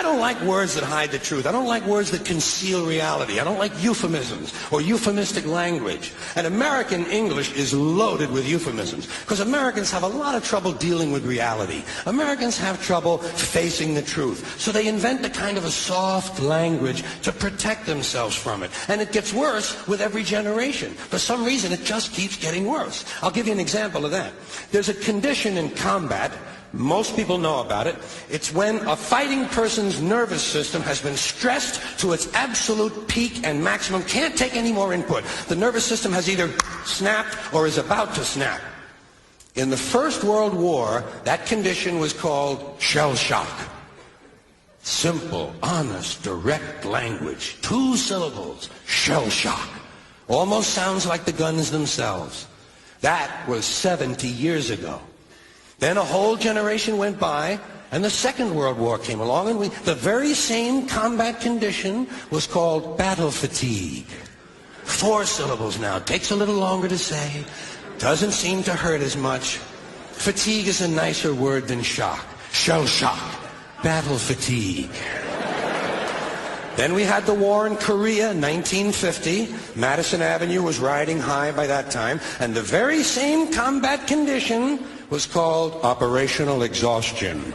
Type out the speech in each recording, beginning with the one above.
don't like words that hide the truth. I don't like words that conceal reality. I don't like euphemisms or euphemistic language. And American English is loaded with euphemisms because Americans have a lot of trouble dealing with reality. Americans have trouble facing the truth. So they invent a kind of a soft language to protect themselves from it. And it gets worse with every generation. For some reason, it just keeps getting worse. I'll give you an example of that. There's a condition in combat. Most people know about it. It's when a fighting person's nervous system has been stressed to its absolute peak and maximum, can't take any more input. The nervous system has either snapped or is about to snap. In the First World War, that condition was called shell shock. Simple, honest, direct language. 2 syllables. Shell shock. Almost sounds like the guns themselves. That was 70 years ago. Then a whole generation went by, and the Second World War came along, and the very same combat condition was called battle fatigue. 4 syllables now. Takes a little longer to say. Doesn't seem to hurt as much. Fatigue is a nicer word than shock. Shell shock. Battle fatigue. Then we had the war in Korea, 1950. Madison Avenue was riding high by that time, and the very same combat condition was called operational exhaustion.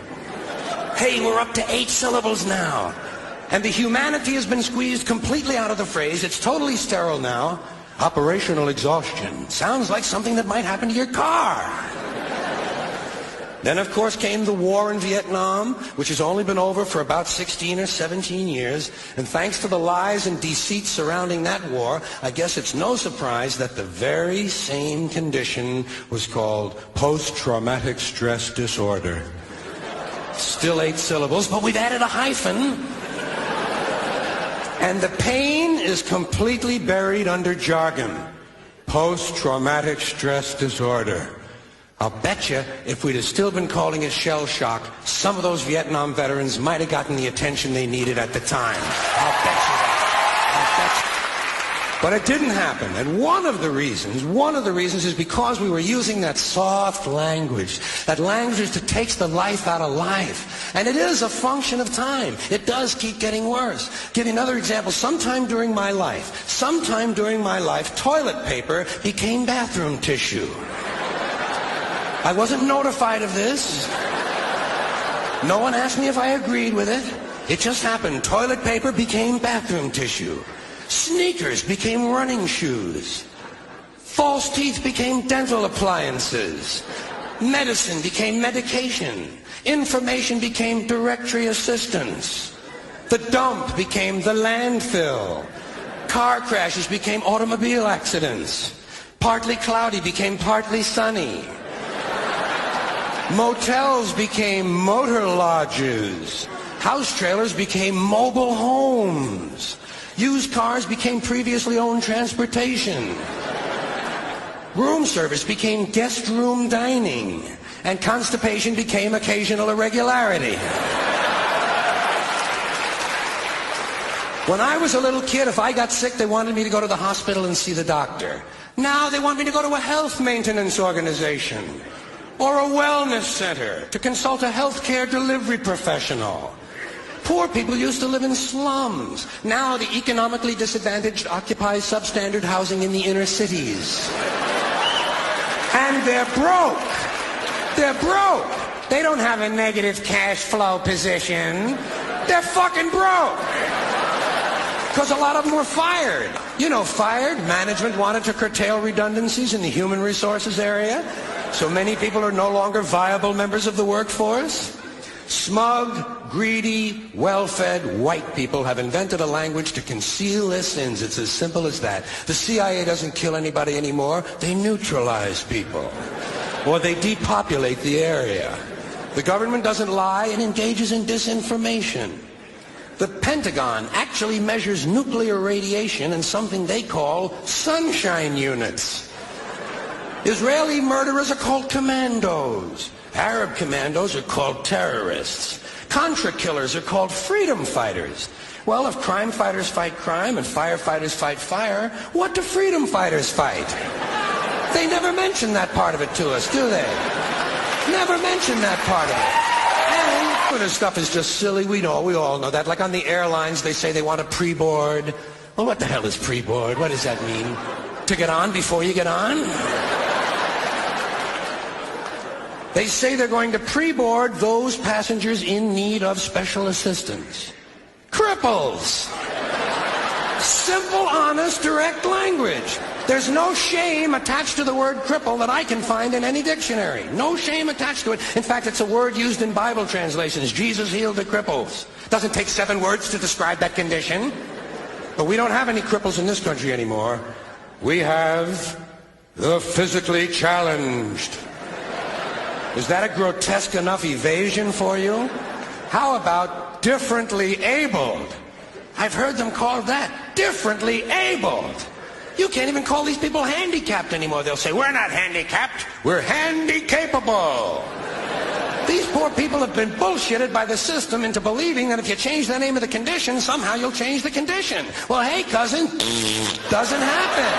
Hey, we're up to 8 syllables now. And the humanity has been squeezed completely out of the phrase. It's totally sterile now. Operational exhaustion. Sounds like something that might happen to your car. Then, of course, came the war in Vietnam, which has only been over for about 16 or 17 years. And thanks to the lies and deceit surrounding that war, I guess it's no surprise that the very same condition was called post-traumatic stress disorder. Still 8 syllables, but we've added a hyphen. And the pain is completely buried under jargon. Post-traumatic stress disorder. I'll bet you if we'd have still been calling it shell shock, some of those Vietnam veterans might have gotten the attention they needed at the time. I'll bet you that. I'll bet you. But it didn't happen. And one of the reasons is because we were using that soft language, that language that takes the life out of life. And it is a function of time. It does keep getting worse. Give you another example. Sometime during my life, toilet paper became bathroom tissue. I wasn't notified of this. No one asked me if I agreed with it. It just happened. Toilet paper became bathroom tissue. Sneakers became running shoes. False teeth became dental appliances. Medicine became medication. Information became directory assistance. The dump became the landfill. Car crashes became automobile accidents. Partly cloudy became partly sunny. Motels became motor lodges. House trailers became mobile homes. Used cars became previously owned transportation. Room service became guest room dining. And constipation became occasional irregularity. When I was a little kid, if I got sick, they wanted me to go to the hospital and see the doctor. Now they want me to go to a health maintenance organization. Or a wellness center to consult a healthcare delivery professional. Poor people used to live in slums. Now the economically disadvantaged occupy substandard housing in the inner cities. And they're broke. They're broke. They don't have a negative cash flow position. They're fucking broke. Because a lot of them were fired. You know, fired. Management wanted to curtail redundancies in the human resources area. So many people are no longer viable members of the workforce. Smug, greedy, well-fed white people have invented a language to conceal their sins. It's as simple as that. The CIA doesn't kill anybody anymore. They neutralize people. Or they depopulate the area. The government doesn't lie. It engages in disinformation. The Pentagon actually measures nuclear radiation in something they call sunshine units. Israeli murderers are called commandos. Arab commandos are called terrorists. Contra killers are called freedom fighters. Well, if crime fighters fight crime and firefighters fight fire, what do freedom fighters fight? They never mention that part of it to us, do they? Never mention that part of it. And This stuff is just silly. We all know that. Like on the airlines, they say they want a pre-board. Well, what the hell is pre-board? What does that mean? To get on before you get on? They say they're going to pre-board those passengers in need of special assistance. Cripples! Simple, honest, direct language. There's no shame attached to the word cripple that I can find in any dictionary. No shame attached to it. In fact, it's a word used in Bible translations. Jesus healed the cripples. Doesn't take 7 words to describe that condition. But we don't have any cripples in this country anymore. We have the physically challenged. Is that a grotesque enough evasion for you? How about differently abled? I've heard them called that, differently abled. You can't even call these people handicapped anymore. They'll say, we're not handicapped, we're handy-capable. These poor people have been bullshitted by the system into believing that if you change the name of the condition, somehow you'll change the condition. Well, hey, cousin, doesn't happen.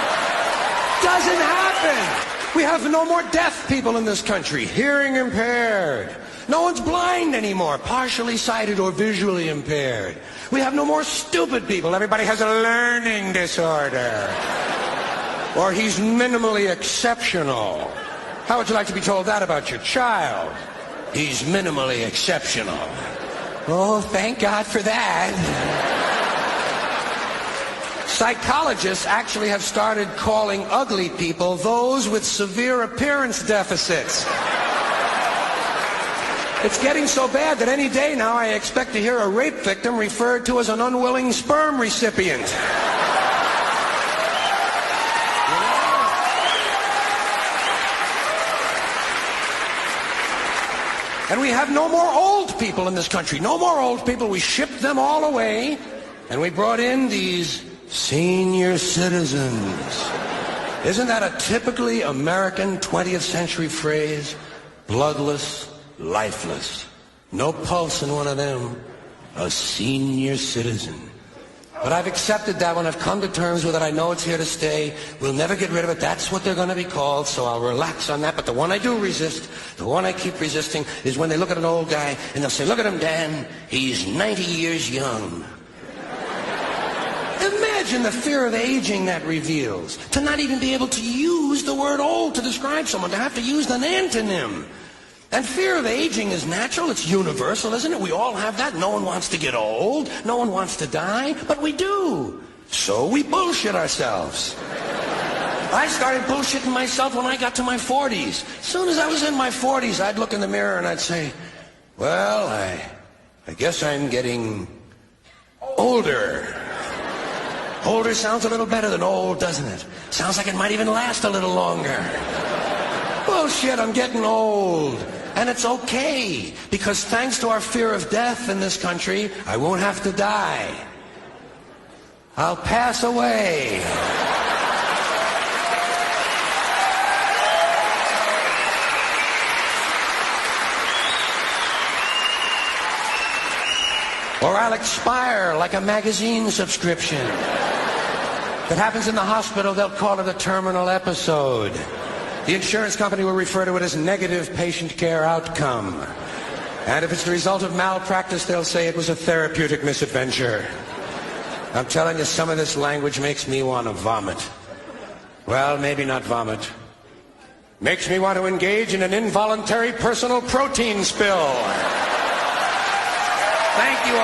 Doesn't happen. We have no more deaf people in this country, hearing impaired. No one's blind anymore, partially sighted or visually impaired. We have no more stupid people. Everybody has a learning disorder. Or he's minimally exceptional. How would you like to be told that about your child? He's minimally exceptional. Oh, thank God for that. Psychologists actually have started calling ugly people those with severe appearance deficits. It's getting so bad that any day now I expect to hear a rape victim referred to as an unwilling sperm recipient. And we have no more old people in this country. No more old people. We shipped them all away, and we brought in these senior citizens. Isn't that a typically American 20th century phrase? Bloodless, lifeless. No pulse in one of them. A senior citizen. But I've accepted that one. I've come to terms with it. I know it's here to stay. We'll never get rid of it. That's what they're going to be called, so I'll relax on that. But the one I do resist, the one I keep resisting, is when they look at an old guy and they'll say, look at him, Dan. He's 90 years young. Imagine the fear of aging that reveals. To not even be able to use the word old to describe someone, to have to use an antonym. And fear of aging is natural, it's universal, isn't it? We all have that. No one wants to get old, no one wants to die, but we do. So we bullshit ourselves. I started bullshitting myself when I got to my 40s. As soon as I was in my 40s, I'd look in the mirror and I'd say, well, I guess I'm getting older. Older sounds a little better than old, doesn't it? Sounds like it might even last a little longer. Bullshit, I'm getting old. And it's okay, because thanks to our fear of death in this country, I won't have to die. I'll pass away. Or I'll expire like a magazine subscription. If it happens in the hospital, they'll call it a terminal episode. The insurance company will refer to it as negative patient care outcome. And if it's the result of malpractice, they'll say it was a therapeutic misadventure. I'm telling you, some of this language makes me want to vomit. Well, maybe not vomit. Makes me want to engage in an involuntary personal protein spill. Thank you.